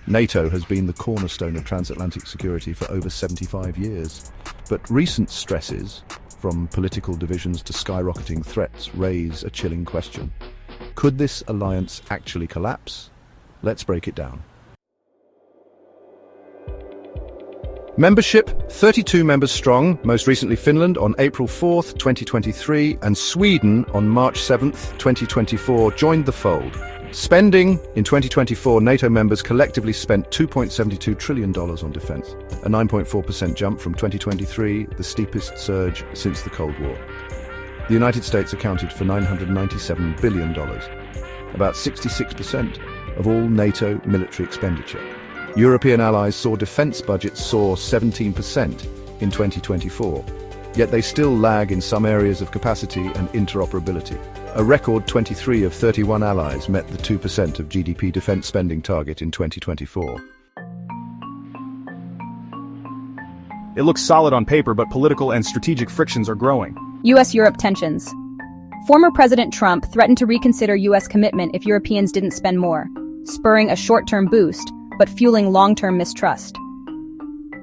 NATO has been the cornerstone of transatlantic security for over 75 years. But recent stresses, from political divisions to skyrocketing threats, raise a chilling question. Could this alliance actually collapse? Let's break it down. Membership, 32 members strong, most recently Finland on April 4th, 2023, and Sweden on March 7th, 2024, joined the fold. Spending, in 2024, NATO members collectively spent $2.72 trillion on defense, a 9.4% jump from 2023, the steepest surge since the Cold War. The United States accounted for $997 billion, about 66% of all NATO military expenditure. European allies saw defense budgets soar 17% in 2024, yet they still lag in some areas of capacity and interoperability. A record 23 of 31 allies met the 2% of GDP defense spending target in 2024. It looks solid on paper, but political and strategic frictions are growing. U.S.-Europe tensions. Former President Trump threatened to reconsider U.S. commitment if Europeans didn't spend more, spurring a short-term boost, but fueling long-term mistrust.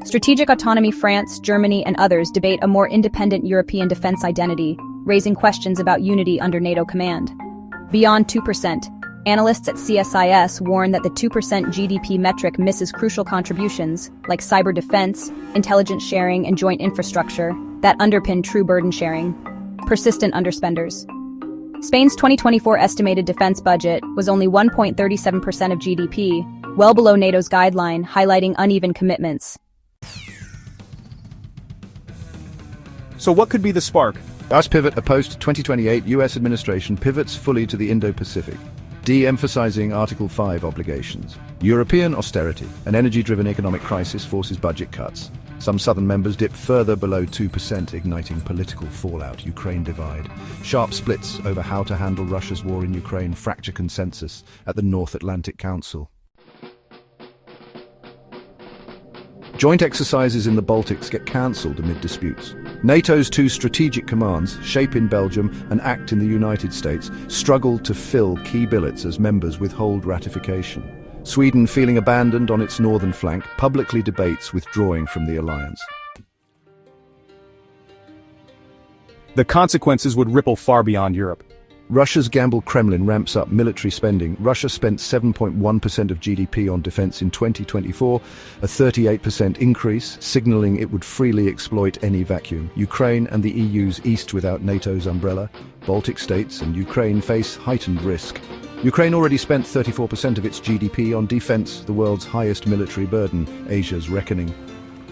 Strategic autonomy. France, Germany, and others debate a more independent European defense identity, raising questions about unity under NATO command. Beyond 2%, analysts at CSIS warn that the 2% GDP metric misses crucial contributions, like cyber defense, intelligence sharing, and joint infrastructure, that underpin true burden sharing. Persistent underspenders. Spain's 2024 estimated defense budget was only 1.37% of GDP, well below NATO's guideline, highlighting uneven commitments. So what could be the spark? US pivot. A post-2028 US administration pivots fully to the Indo-Pacific, de-emphasizing Article 5 obligations. European austerity, an energy-driven economic crisis forces budget cuts. Some southern members dip further below 2%, igniting political fallout. Ukraine divide. Sharp splits over how to handle Russia's war in Ukraine fracture consensus at the North Atlantic Council. Joint exercises in the Baltics get cancelled amid disputes. NATO's two strategic commands, SHAPE in Belgium and ACT in the United States, struggle to fill key billets as members withhold ratification. Sweden, feeling abandoned on its northern flank, publicly debates withdrawing from the alliance. The consequences would ripple far beyond Europe. Russia's gamble. Kremlin ramps up military spending. Russia spent 7.1% of GDP on defense in 2024, a 38% increase, signaling it would freely exploit any vacuum. Ukraine and the EU's east without NATO's umbrella. Baltic states and Ukraine face heightened risk. Ukraine already spent 34% of its GDP on defense, the world's highest military burden, Asia's reckoning.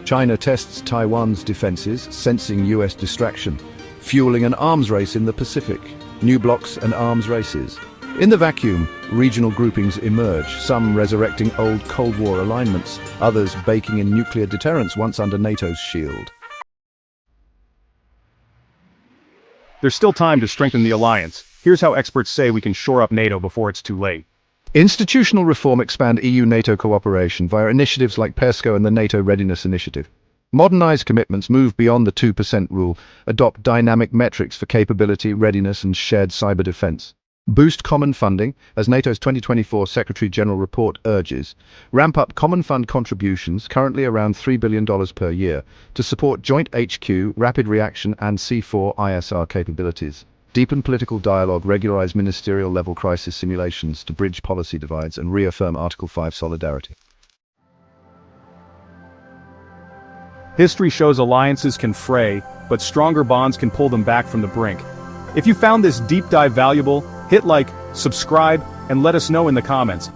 China tests Taiwan's defenses, sensing US distraction, fueling an arms race in the Pacific. New blocs and arms races. In the vacuum, regional groupings emerge, some resurrecting old Cold War alignments, others baking in nuclear deterrence once under NATO's shield. There's still time to strengthen the alliance. Here's how experts say we can shore up NATO before it's too late. Institutional reform. Expand EU-NATO cooperation via initiatives like PESCO and the NATO Readiness Initiative. Modernize commitments, move beyond the 2% rule, adopt dynamic metrics for capability, readiness, and shared cyber defense. Boost common funding, as NATO's 2024 Secretary-General report urges. Ramp up common fund contributions, currently around $3 billion per year, to support joint HQ, rapid reaction, and C4ISR capabilities. Deepen political dialogue, regularize ministerial-level crisis simulations to bridge policy divides, and reaffirm Article 5 solidarity. History shows alliances can fray, but stronger bonds can pull them back from the brink. If you found this deep dive valuable, hit like, subscribe, and let us know in the comments.